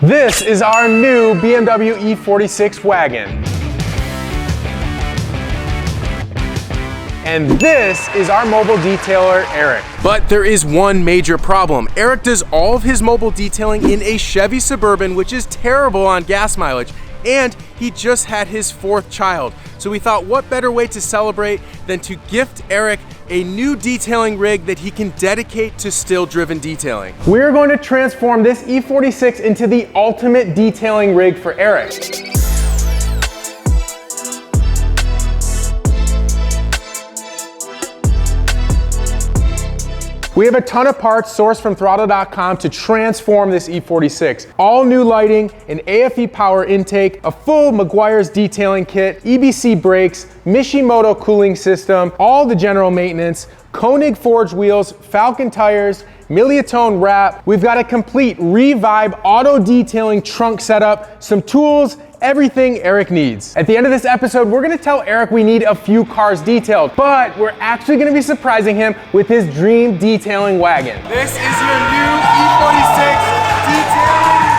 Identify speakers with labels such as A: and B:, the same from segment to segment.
A: This is our new BMW E46 wagon. And this is our mobile detailer, Eric. But there is one major problem. Eric does all of his mobile detailing in a Chevy Suburban, which is terrible on gas mileage. And he just had his 4th child. So we thought, what better way to celebrate than to gift Eric a new detailing rig that he can dedicate to still-driven detailing. We're going to transform this E46 into the ultimate detailing rig for Eric. We have a ton of parts sourced from throtl.com to transform this E46. All new lighting, an AFE power intake, a full Meguiar's detailing kit, EBC brakes, Mishimoto cooling system, all the general maintenance, Koenig forged wheels, Falcon tires, Miliatone wrap. We've got a complete Revibe auto detailing trunk setup, some tools, everything Eric needs. At the end of this episode, we're gonna tell Eric we need a few cars detailed, but we're actually gonna be surprising him with his dream detailing wagon. This is your new E46 detailing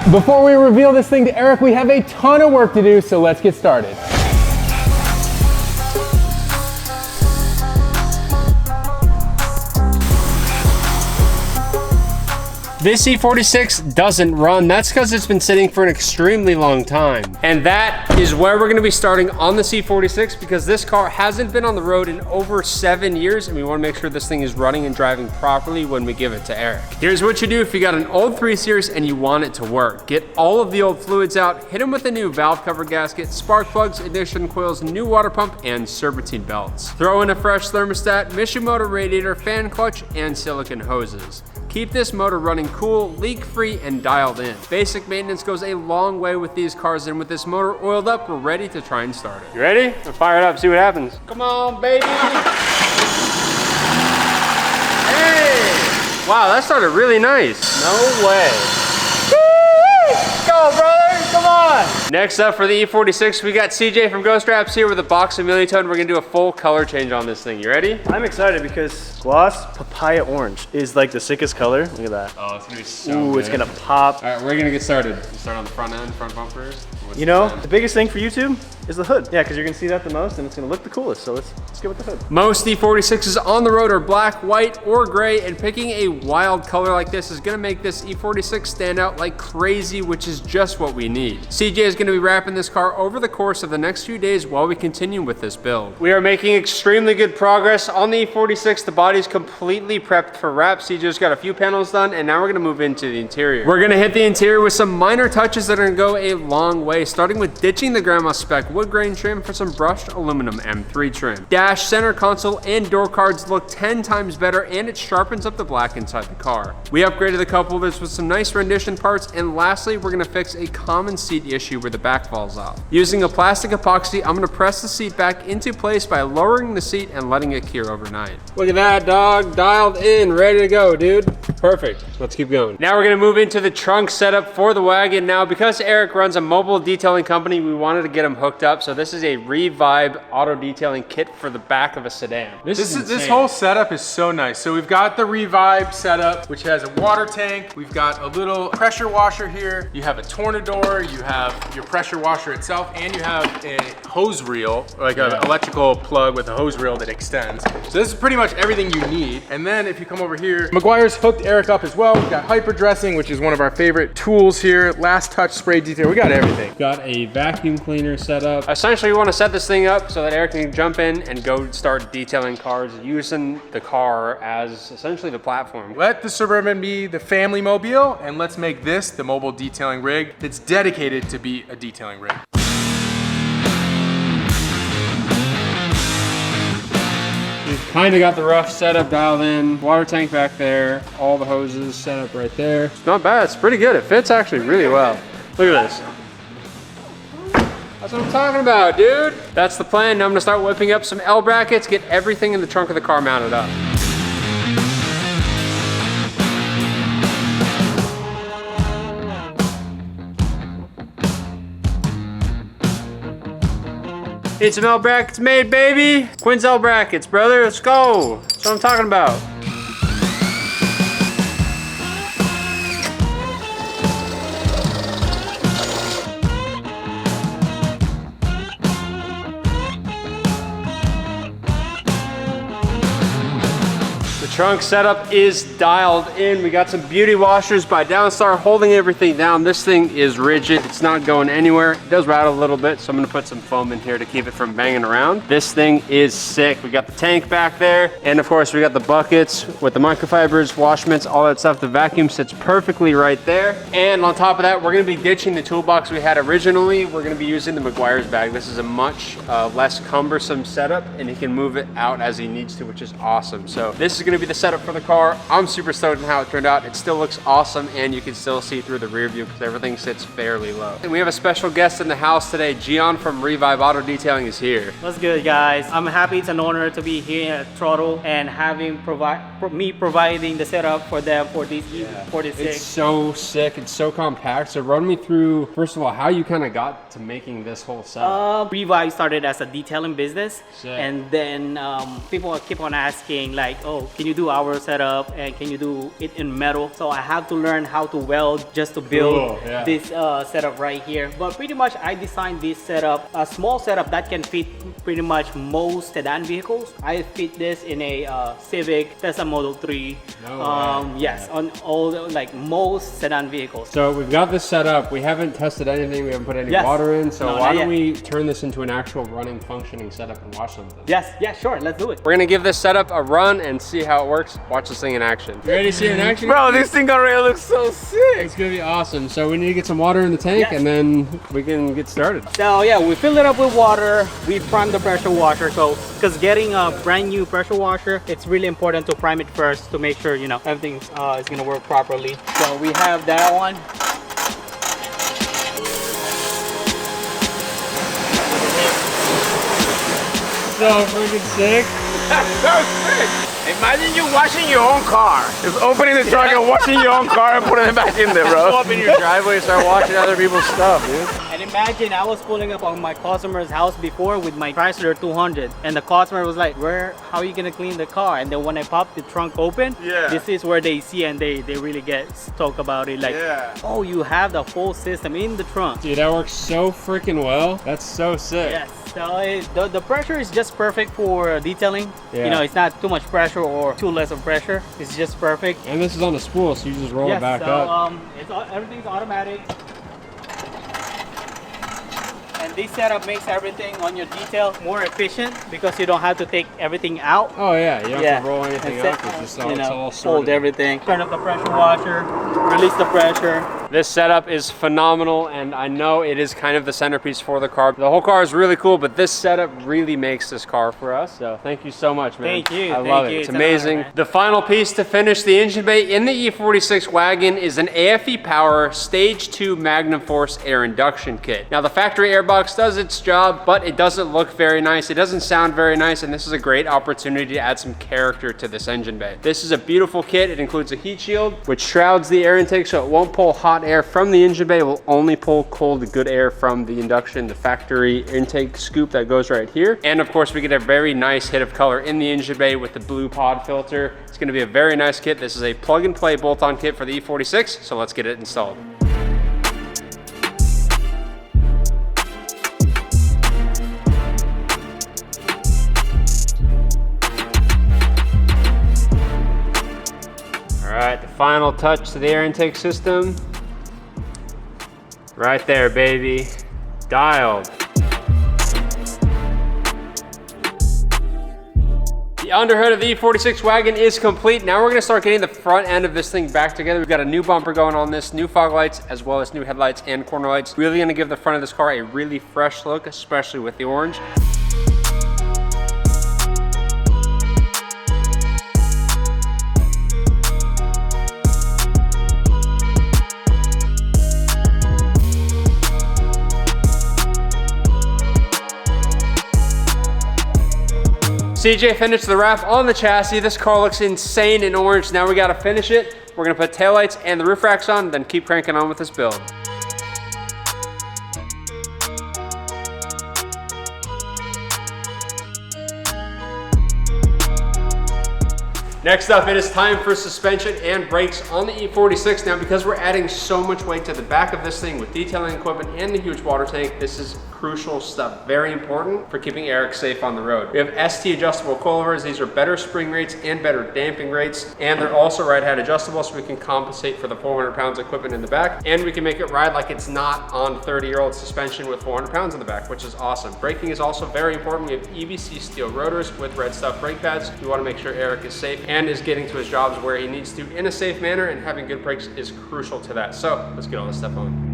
A: wagon. Before we reveal this thing to Eric, we have a ton of work to do, so let's get started.
B: This E46 doesn't run. That's because it's been sitting for an extremely long time. And that is where we're gonna be starting on the E46 because this car hasn't been on the road in over 7 years and we wanna make sure this thing is running and driving properly when we give it to Eric. Here's what you do if you got an old 3 Series and you want it to work. Get all of the old fluids out, hit them with a new valve cover gasket, spark plugs, ignition coils, new water pump, and serpentine belts. Throw in a fresh thermostat, Mishimoto radiator, fan clutch, and silicone hoses. Keep this motor running cool, leak-free, and dialed in. Basic maintenance goes a long way with these cars, and with this motor oiled up, we're ready to try and start it. You ready? Let's fire it up, see what happens. Come on, baby. Hey! Wow, that started really nice. No way. Woo! Go, brother, come on. Next up for the E46, we got CJ from Ghost Wraps here with a box of Miliatone. We're gonna do a full color change on this thing. You ready?
C: I'm excited because gloss papaya orange is like the sickest color. Look at that.
B: Oh, it's gonna be so
C: good. It's gonna pop.
B: All right, we're gonna get started. You start on the front end, front bumper.
C: You know, the biggest thing for YouTube is the hood. Yeah, because you're gonna see that the most and it's gonna look the coolest. So let's go with the hood.
B: Most E46s on the road are black, white, or gray, and picking a wild color like this is gonna make this E46 stand out like crazy, which is just what we need. CJ is gonna be wrapping this car over the course of the next few days while we continue with this build. We are making extremely good progress on the E46. The body's completely prepped for wrap. CJ's got a few panels done, and now we're gonna move into the interior. We're gonna hit the interior with some minor touches that are gonna go a long way, starting with ditching the grandma spec wood grain trim for some brushed aluminum M3 trim. Dash, center console, and door cards look 10 times better, and it sharpens up the black inside the car. We upgraded the cup holders with some nice rendition parts, and lastly, we're gonna fix a common seat issue where the back falls off. Using a plastic epoxy, I'm gonna press the seat back into place by lowering the seat and letting it cure overnight. Look at that, dog. Dialed in, ready to go, dude. Perfect. Let's keep going. Now we're gonna move into the trunk setup for the wagon. Now, because Eric runs a mobile detailing company, we wanted to get him hooked up. So this is a Revibe auto detailing kit for the back of a sedan.
A: This whole setup is so nice. So we've got the Revibe setup, which has a water tank. We've got a little pressure washer here. You have a Tornador, you have your pressure washer itself, and you have a hose reel, like an electrical plug with a hose reel that extends. So this is pretty much everything you need. And then if you come over here, Meguiar's hooked Eric up as well. We've got hyper dressing, which is one of our favorite tools here. Last touch spray detail. We got everything.
B: Got a vacuum cleaner set up. Essentially, we want to set this thing up so that Eric can jump in and go start detailing cars using the car as essentially the platform.
A: Let the Suburban be the family mobile, and let's make this the mobile detailing rig that's dedicated to be a detailing rig.
B: We've kind of got the rough setup dialed in. Water tank back there. All the hoses set up right there. It's not bad. It's pretty good. It fits actually really well. Look at this. That's what I'm talking about, dude. That's the plan. Now I'm gonna start whipping up some L brackets, get everything in the trunk of the car mounted up. Need some L brackets made, baby. Quinn's L brackets, brother. Let's go. That's what I'm talking about. Trunk setup is dialed in. We got some beauty washers by Downstar holding everything down. This thing is rigid. It's not going anywhere. It does rattle a little bit, so I'm gonna put some foam in here to keep it from banging around. This thing is sick. We got the tank back there. And of course, we got the buckets with the microfibers, wash mitts, all that stuff. The vacuum sits perfectly right there. And on top of that, we're gonna be ditching the toolbox we had originally. We're gonna be using the Meguiar's bag. This is a much less cumbersome setup, and he can move it out as he needs to, which is awesome. So this is gonna be the setup for the car. I'm super stoked on how it turned out. It still looks awesome, and you can still see through the rear view because everything sits fairly low. And we have a special guest in the house today. Gian from Revive Auto Detailing is here.
D: What's good, guys? I'm happy. It's an honor to be here at throtl and having providing the setup for them for this E46.
B: It's so sick. It's so compact. So run me through, first of all, how you kind of got to making this whole setup.
D: Revive started as a detailing business,
B: Sick.
D: and then people keep on asking like, oh, can you do our setup and can you do it in metal? So I have to learn how to weld just to build this setup right here. But pretty much I designed this setup, a small setup that can fit pretty much most sedan vehicles. I fit this in a Civic, Tesla Model 3. Yes, on all like most sedan vehicles.
B: So we've got this set up. We haven't tested anything. We haven't put any water in. So why don't we turn this into an actual running, functioning setup and watch something?
D: Yes, yeah, sure. Let's do it.
B: We're gonna give this setup a run and see how it works. Watch this thing in action. You ready to see it in action?
C: Bro, this thing already looks so sick.
B: It's gonna be awesome. So we need to get some water in the tank and then we can get started.
D: So yeah, we fill it up with water. We prime the pressure washer. So because getting a brand new pressure washer, it's really important to prime it first to make sure, you know, everything is gonna work properly. So we have that one.
B: So freaking sick.
C: That's so sick. Imagine you washing your own car. Just opening the trunk and washing your own car and putting it back in there, bro.
B: Go up in your driveway and start washing other people's stuff, dude.
D: And imagine I was pulling up on my customer's house before with my Chrysler 200, and the customer was like, how are you gonna clean the car? And then when I popped the trunk open, this is where they see and they really get stoked about it. Like, oh, you have the full system in the trunk.
B: Dude, that works so freaking well. That's so sick.
D: Yes. So the pressure is just perfect for detailing. You know, it's not too much pressure or too less of pressure. It's just perfect.
B: And this is on a spool, so you just roll it back up.
D: Everything's automatic. And this setup makes everything on your detail more efficient because you don't have to take everything out.
B: Oh yeah, you don't have to roll anything up. It's just all, it's all sorted.
D: Fold everything. Turn up the pressure washer, release the pressure.
B: This setup is phenomenal, and I know it is kind of the centerpiece for the car. The whole car is really cool, but this setup really makes this car for us. So thank you so much, man.
D: Thank you.
B: I love it. It's amazing. Honor, the final piece to finish the engine bay in the E46 wagon is an AFE Power Stage 2 Magnum Force air induction kit. Now the factory air box does its job, but it doesn't look very nice. It doesn't sound very nice, and this is a great opportunity to add some character to this engine bay. This is a beautiful kit. It includes a heat shield, which shrouds the air intake so it won't pull hot air from the engine bay. It will only pull cold, good air from the induction, the factory intake scoop that goes right here. And of course, we get a very nice hit of color in the engine bay with the blue pod filter. It's gonna be a very nice kit. This is a plug and play bolt-on kit for the E46, so let's get it installed. All right, the final touch to the air intake system. Right there, baby. Dialed. The underhood of the E46 wagon is complete. Now we're gonna start getting the front end of this thing back together. We've got a new bumper going on this, new fog lights, as well as new headlights and corner lights. Really gonna give the front of this car a really fresh look, especially with the orange. CJ finished the wrap on the chassis. This car looks insane in orange. Now we gotta finish it. We're gonna put taillights and the roof racks on, then keep cranking on with this build. Next up, it is time for suspension and brakes on the E46. Now, because we're adding so much weight to the back of this thing with detailing equipment and the huge water tank, this is crucial stuff, very important for keeping Eric safe on the road. We have ST adjustable coilovers. These are better spring rates and better damping rates, and they're also ride height adjustable, so we can compensate for the 400 pounds equipment in the back, and we can make it ride like it's not on 30-year-old suspension with 400 pounds in the back, which is awesome. Braking is also very important. We have EBC steel rotors with red stuff brake pads. We want to make sure Eric is safe and is getting to his jobs where he needs to in a safe manner, and having good brakes is crucial to that. So let's get all this stuff on.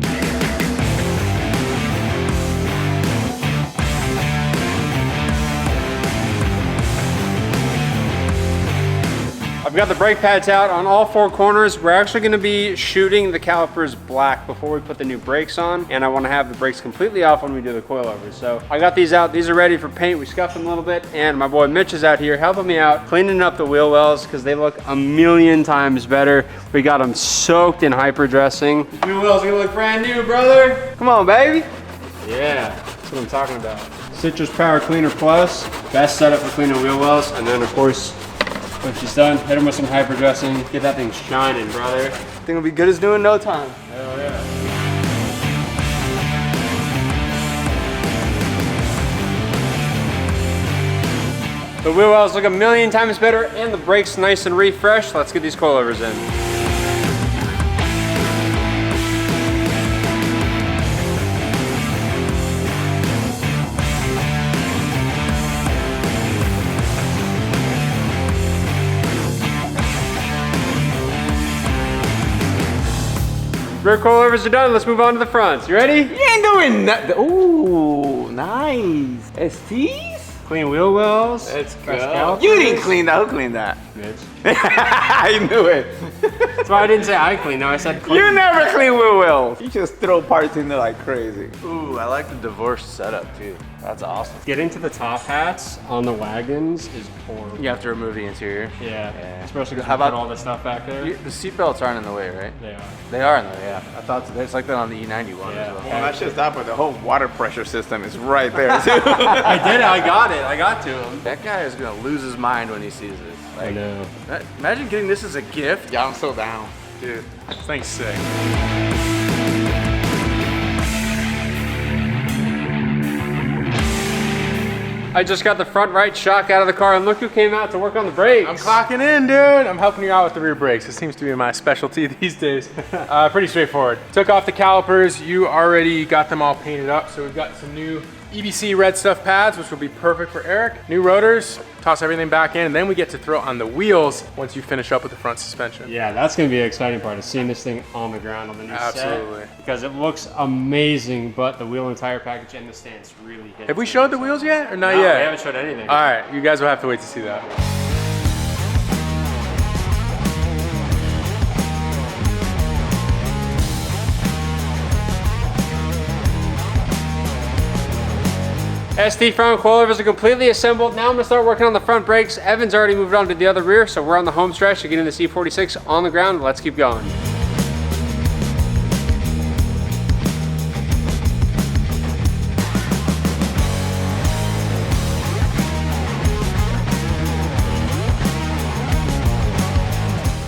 B: I've got the brake pads out on all 4 corners. We're actually gonna be shooting the calipers black before we put the new brakes on, and I wanna have the brakes completely off when we do the coilovers. So I got these out. These are ready for paint. We scuffed them a little bit, and my boy Mitch is out here helping me out, cleaning up the wheel wells because they look a million times better. We got them soaked in hyper dressing. Wheel wells are gonna look brand new, brother. Come on, baby. Yeah, that's what I'm talking about. Citrus Power Cleaner Plus, best setup for cleaning wheel wells, and then of course, when she's done, hit him with some hyper dressing, get that thing shining, brother.
E: Thing will be good as new in no time.
B: Hell yeah. The wheel wells look a million times better, and the brakes nice and refreshed. Let's get these coilovers in. Rear coilovers are done. Let's move on to the fronts. You ready?
E: You ain't doing nothing. Ooh, nice. STs?
B: Clean wheel wells.
E: Let's
B: fresh
E: go.
B: calipers.
E: You didn't clean that. Who cleaned that?
B: Mitch.
E: I knew it.
B: That's why I didn't say I clean. No, I said clean.
E: You never clean wheel wells. You just throw parts in there like crazy.
F: Ooh, I like the divorced setup too. That's awesome.
B: Getting to the top hats on the wagons is horrible.
F: You have to remove the interior.
B: Yeah. Especially because
F: How
B: we put
F: about
B: all this stuff back there.
F: The seatbelts aren't in the way, right?
B: They are.
F: They are in the way, yeah. I thought it's like that on the E91
B: Yeah.
F: as well.
E: Well, that's just that, but the whole water pressure system is right there too.
B: I did it. I got it. I got to him.
F: That guy is gonna lose his mind when he sees this.
B: I know.
F: Imagine getting this as a gift.
E: Yeah, I'm so down.
F: Dude.
A: This thing's sick.
B: I just got the front right shock out of the car, and look who came out to work on the brakes.
A: I'm clocking in, dude. I'm helping you out with the rear brakes. This seems to be my specialty these days. Pretty straightforward. Took off the calipers. You already got them all painted up. So we've got some new EBC red stuff pads, which will be perfect for Eric. New rotors, toss everything back in, and then we get to throw on the wheels once you finish up with the front suspension.
B: Yeah, that's gonna be an exciting part, is seeing this thing on the ground on the new
A: Absolutely.
B: set. Because it looks amazing, but the wheel and tire package and the stance really hit.
A: Have we showed the wheels yet, or not
B: No,
A: yet?
B: we haven't showed anything.
A: All right, you guys will have to wait to see that.
B: ST front coilovers are completely assembled. Now I'm gonna start working on the front brakes. Evan's already moved on to the other rear, so we're on the home stretch to get into the E46 on the ground. Let's keep going.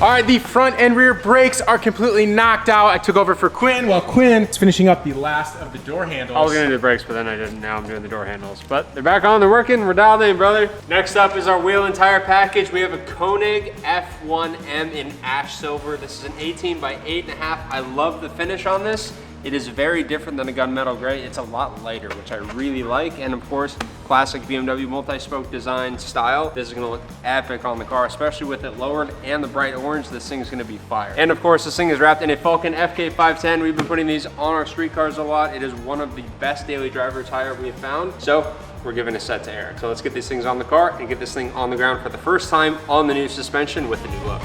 A: All right, the front and rear brakes are completely knocked out. I took over for Quinn while Quinn is finishing up the last of the door handles.
B: I was gonna do the brakes, but then I didn't. Now I'm doing the door handles. But they're back on, they're working, we're dialed in, brother. Next up is our wheel and tire package. We have a Koenig F1M in ash silver. This is an 18 by 8.5. I love the finish on this. It is very different than a gunmetal gray. It's a lot lighter, which I really like. And of course, classic BMW multi-spoke design style. This is gonna look epic on the car, especially with it lowered and the bright orange. This thing's gonna be fire. And of course, this thing is wrapped in a Falcon FK510. We've been putting these on our street cars a lot. It is one of the best daily driver tire we have found. So we're giving a set to Eric. So let's get these things on the car and get this thing on the ground for the first time on the new suspension with the new look.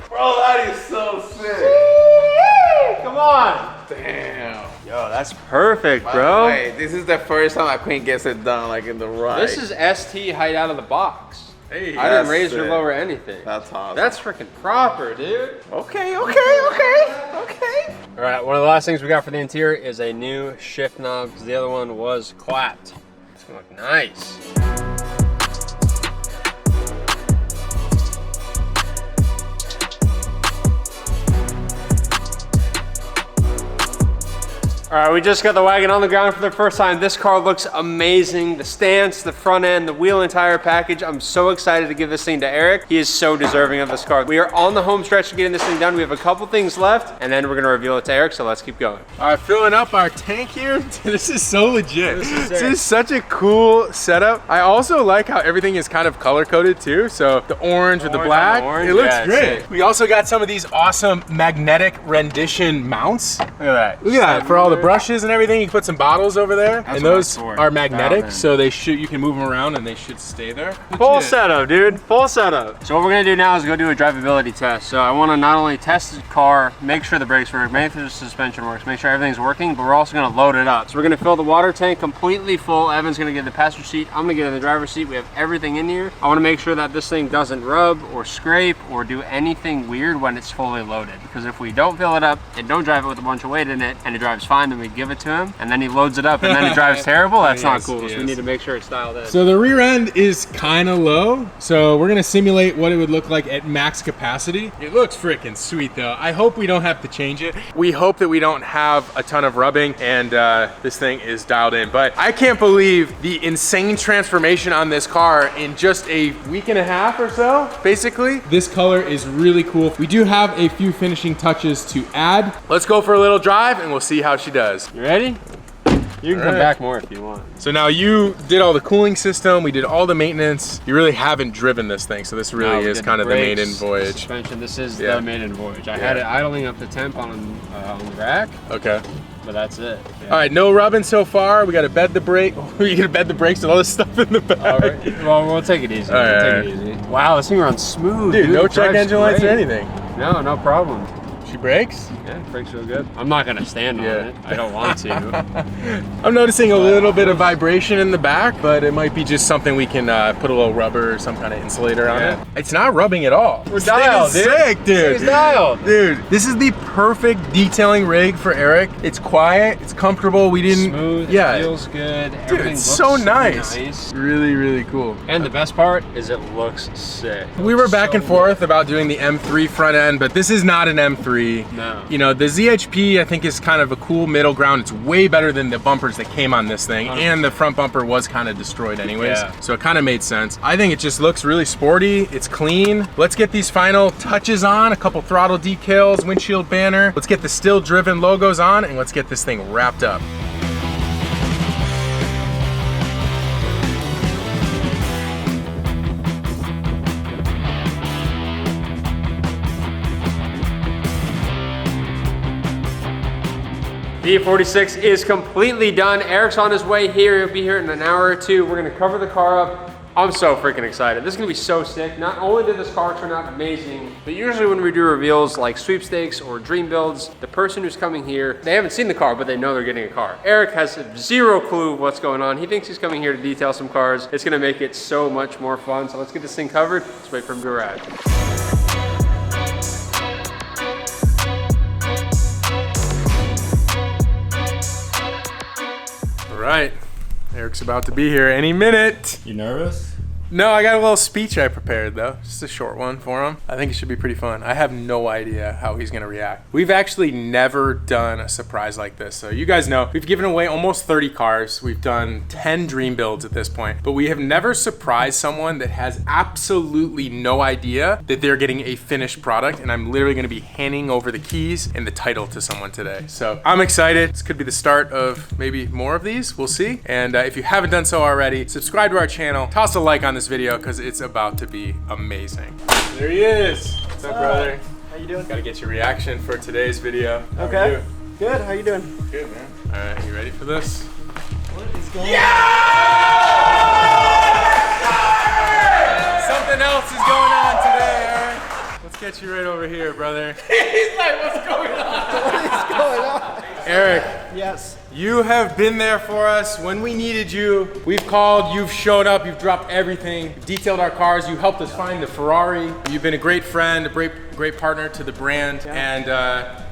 E: Bro, that is so sick.
B: Come on. perfect, bro.
C: Wait, this is the first time a queen gets it done like in the right.
B: This is ST height out of the box.
C: Hey,
B: I didn't
C: that's
B: raise or
C: sick.
B: lower anything.
C: That's awesome.
B: That's freaking proper, dude.
C: Okay.
B: All right, one of the last things we got for the interior is a new shift knob because the other one was clapped. It's gonna look nice. All right, we just got the wagon on the ground for the first time. This car looks amazing. The stance, the front end, the wheel and tire package. I'm so excited to give this thing to Eric. He is so deserving of this car. We are on the home stretch of getting this thing done. We have a couple things left, and then we're gonna reveal it to Eric, so let's keep going.
A: All right, filling up our tank here. This is so legit. This is such a cool setup. I also like how everything is kind of color coded too. So the orange with the black, it looks great. We also got some of these awesome magnetic rendition mounts. Look at that. Look at that. For all the brushes and everything, you can put some bottles over there, and those are magnetic, so they should, you can move them around and they should stay there.
B: Full setup, dude. Full setup. So what we're gonna do now is go do a drivability test. So I wanna not only test the car, make sure the brakes work, make sure the suspension works, make sure everything's working, but we're also gonna load it up. So we're gonna fill the water tank completely full. Evan's gonna get in the passenger seat. I'm gonna get in the driver's seat. We have everything in here. I wanna make sure that this thing doesn't rub or scrape or do anything weird when it's fully loaded. Because if we don't fill it up and don't drive it with a bunch of weight in it and it drives fine, then we give it to him and then he loads it up and then it drives terrible. That's not cool. So we need to make sure it's dialed in.
A: So the rear end is kind of low, so we're gonna simulate what it would look like at max capacity. It looks freaking sweet though. I hope we don't have to change it. We hope that we don't have a ton of rubbing and this thing is dialed in. But I can't believe the insane transformation on this car in just a week and a half or so, basically. This color is really cool. We do have a few finishing touches to add. Let's go for a little drive and we'll see how she does.
B: You ready? You can come back more if you want.
A: So now you did all the cooling system, we did all the maintenance. You really haven't driven this thing, so this really is kind of the maiden voyage.
B: Suspension, this is the maiden voyage. I had it idling up to temp on the rack.
A: Okay.
B: But that's it. Yeah.
A: All right, no rubbing so far. We got to bed the brake. We got to bed the brakes with all this stuff in the back.
B: All right. Well, we'll take it easy. Take it easy. Wow, this thing runs smooth, dude.
A: No check engine lights or anything.
B: No, no problem.
A: She brakes?
B: Yeah, brakes real good. I'm not gonna stand on it. I don't want to.
A: I'm noticing a little bit of vibration in the back, but it might be just something we can put a little rubber or some kind of insulator on it. It's not rubbing at all.
B: We're dialed, dude.
A: Sick, dude.
B: It's dialed.
A: Dude, this is the perfect detailing rig for Eric. It's quiet, it's comfortable. We didn't.
B: Smooth,
A: yeah.
B: it feels good.
A: Dude,
B: Everything
A: it's
B: looks
A: so nice. Really, really cool.
B: And the best part is it looks sick.
A: We were back and forth about doing the M3 front end, but this is not an M3.
B: No.
A: You know, the ZHP I think is kind of a cool middle ground. It's way better than the bumpers that came on this thing, and the front bumper was kind of destroyed anyways. So it kind of made sense. I think it just looks really sporty. It's clean. Let's get these final touches on, a couple throttle decals, windshield banner. Let's get the still driven logos on, and let's get this thing wrapped up.
B: The E46 is completely done. Eric's on his way here. He'll be here in an hour or two. We're gonna cover the car up. I'm so freaking excited. This is gonna be so sick. Not only did this car turn out amazing, but usually when we do reveals like sweepstakes or dream builds, the person who's coming here, they haven't seen the car, but they know they're getting a car. Eric has zero clue what's going on. He thinks he's coming here to detail some cars. It's gonna make it so much more fun. So let's get this thing covered. Let's wait for him to arrive.
A: All right, Eric's about to be here any minute.
G: You nervous?
A: No, I got a little speech I prepared though, just a short one for him. I think it should be pretty fun. I have no idea how he's gonna react. We've actually never done a surprise like this. So you guys know, we've given away almost 30 cars. We've done 10 dream builds at this point, but we have never surprised someone that has absolutely no idea that they're getting a finished product. And I'm literally gonna be handing over the keys and the title to someone today. So I'm excited. This could be the start of maybe more of these, we'll see. And if you haven't done so already, subscribe to our channel, toss a like on this video because it's about to be amazing. There he is. What's up, brother?
G: How you doing?
A: Gotta get your reaction for today's video. How
G: Okay.
A: are you?
G: Good. How you doing?
A: Good, man. All right, you ready for this?
G: What is going on?
A: Something else is going on today, Eric. Let's get get you right over here, brother.
C: He's like, what's going on?
A: Eric,
G: Yes.
A: you have been there for us when we needed you. We've called, you've shown up, you've dropped everything, detailed our cars, you helped us find the Ferrari. You've been a great friend, a great partner to the brand, and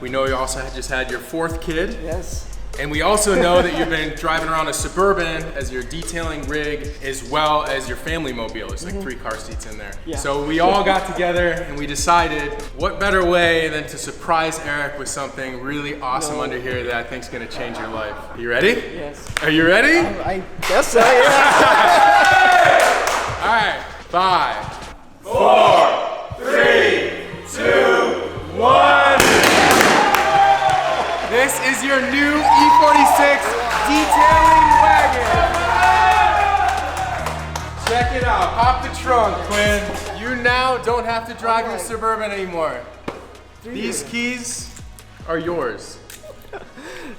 A: we know you also just had your 4th kid.
G: Yes.
A: And we also know that you've been driving around a Suburban as your detailing rig, as well as your family mobile. There's like 3 car seats in there.
G: Yeah.
A: So we all got together and we decided what better way than to surprise Eric with something really awesome under here that I think is gonna change your life. Are you ready?
G: Yes.
A: Are you ready?
G: I guess so, yeah.
A: All right, 5, 4, 3, 2, 1. This is your new E46 detailing wagon. Check it out, pop the trunk, Quinn. You now don't have to drive your Suburban anymore. These keys are yours.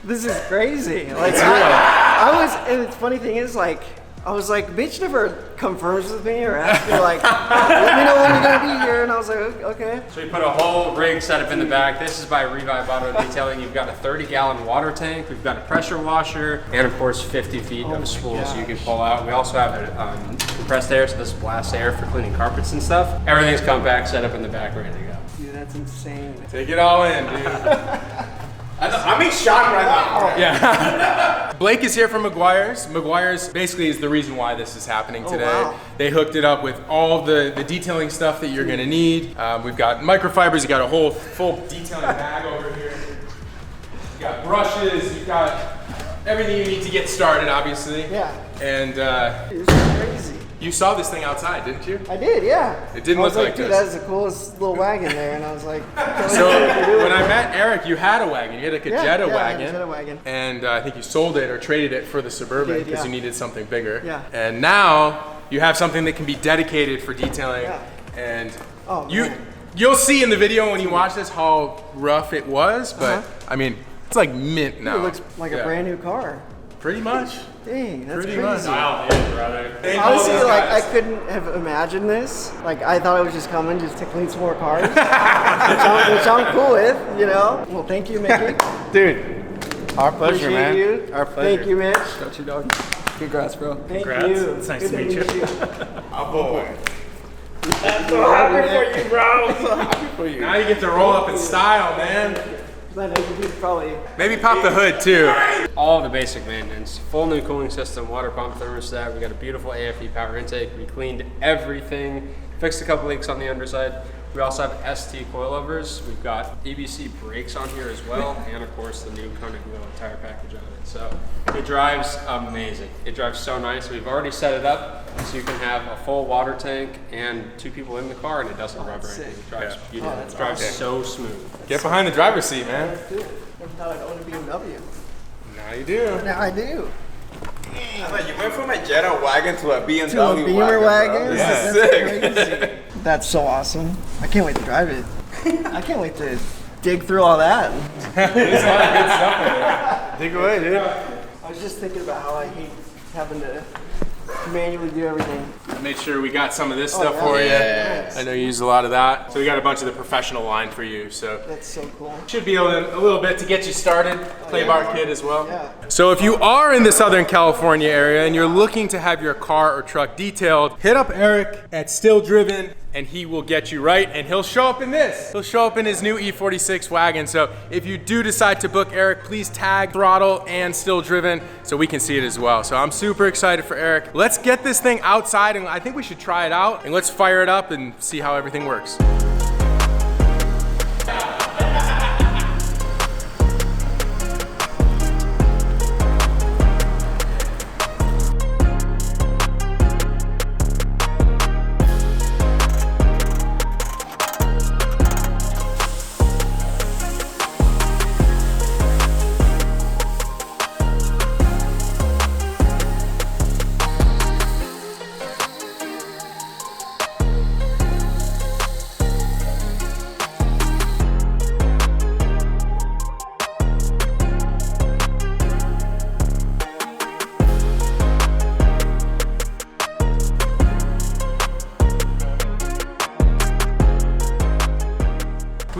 G: This is crazy. Like, I was, and the funny thing is, like, I was like, Mitch never confirms with me or asks me, like, let me know when you're gonna be here. And I was like, okay.
B: So we put a whole rig setup in the back. This is by Revive Auto Detailing. You've got a 30-gallon water tank. We've got a pressure washer, and of course 50 feet of spools you can pull out. We also have a compressed air, so this blasts air for cleaning carpets and stuff. Everything's compact, set up in the back, ready to go.
G: Dude, that's insane.
A: Take it all in, dude.
C: I'm in shock right now.
A: Yeah. Blake is here from Meguiar's. Meguiar's basically is the reason why this is happening today.
G: wow.
A: They hooked it up with all the detailing stuff that you're gonna need. We've got microfibers, you got a whole full detailing bag over here. You got brushes, you've got everything you need to get started, obviously.
G: Yeah.
A: And
G: It's crazy.
A: you saw this thing outside, didn't you?
G: I did, yeah.
A: It didn't
G: I was
A: look
G: like,
A: like
G: dude,
A: this.
G: that is the coolest little wagon there. And I was like,
A: So when I met Eric, you had a wagon. You had a Jetta
G: I had a
A: wagon.
G: Jetta wagon.
A: And I think you sold it or traded it for the Suburban
G: Did,
A: because
G: yeah.
A: you needed something bigger.
G: Yeah.
A: And now you have something that can be dedicated for detailing.
G: Yeah.
A: And
G: Oh, man.
A: you'll see in the video when you watch this how rough it was, but I mean, it's like mint now.
G: It looks like a brand new car.
A: Pretty much.
G: Dang, that's
A: Pretty
G: crazy.
A: much.
G: Honestly, like, I couldn't have imagined this. Like, I thought it was just coming just to clean some more cars, which I'm cool with, you know? Well, thank you, Mickey.
E: Dude, our pleasure,
G: Appreciate
E: man.
G: you.
E: Our pleasure.
G: Thank you, Mitch.
E: Got you, dog. Congrats, bro.
G: Thank you.
E: It's nice
G: Good
E: to meet you.
C: I'm boy. I'm so happy for you, bro.
A: Now you get to roll up in style, man.
G: But I could probably.
A: Maybe pop the hood too.
B: All the basic maintenance. Full new cooling system, water pump, thermostat. We got a beautiful AFE power intake. We cleaned everything. Fixed a couple leaks on the underside. We also have ST coilovers. We've got EBC brakes on here as well, and of course the new Kona Glow tire package on it. So it drives amazing. It drives so nice. We've already set it up so you can have a full water tank and 2 people in the car, and it doesn't rub or anything. It drives beautiful. It drives so smooth.
A: Get behind the driver's seat, man.
G: Never thought I'd own a BMW.
A: Now you do.
G: Now I do.
C: You went from a Jetta wagon to a BMW
G: To a Beamer wagon?
C: Bro.
A: Yeah.
C: This is sick.
G: Crazy. That's so awesome. I can't wait to drive it. I can't wait to dig through all that.
A: There's a lot of good stuff in there.
E: Take away, dude.
G: I was just thinking about how I hate having to manually do everything.
A: I made sure we got some of this stuff
G: yeah.
A: for you.
G: Yes.
A: I know you use a lot of that. So we got a bunch of the professional line for you. So
G: That's so cool.
A: should be a little bit to get you started. Play bar kit as well.
G: Yeah.
A: So if you are in the Southern California area and you're looking to have your car or truck detailed, hit up Eric at Still Driven and he will get you right, and he'll show up in this. He'll show up in his new E46 wagon. So if you do decide to book Eric, please tag Throtl and Still Driven so we can see it as well. So I'm super excited for Eric. Let's get this thing outside, and I think we should try it out, and let's fire it up and see how everything works.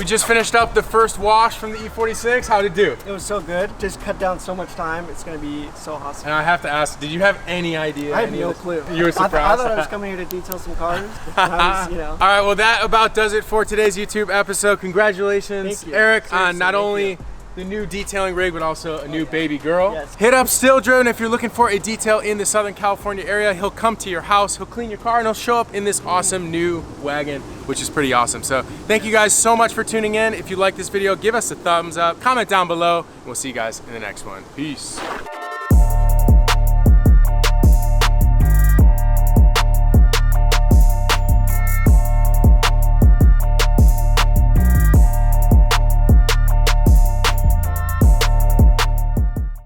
A: just finished up the first wash from the E46. How'd it do?
G: It was so good. Just cut down so much time. It's gonna be so awesome.
A: And I have to ask, did you have any idea?
G: I had no clue.
A: You were surprised?
G: I thought I was coming here to detail some cars. I was, you know.
A: All right, well that about does it for today's YouTube episode. Congratulations,
G: Thank you.
A: Eric, on
G: Seriously,
A: not
G: thank
A: only
G: you.
A: the new detailing rig, but also a new baby girl.
G: Yes.
A: Hit up Still Driven if you're looking for a detail in the Southern California area. He'll come to your house, he'll clean your car, and he'll show up in this awesome new wagon, which is pretty awesome. So thank you guys so much for tuning in. If you like this video, give us a thumbs up, comment down below, and we'll see you guys in the next one. Peace.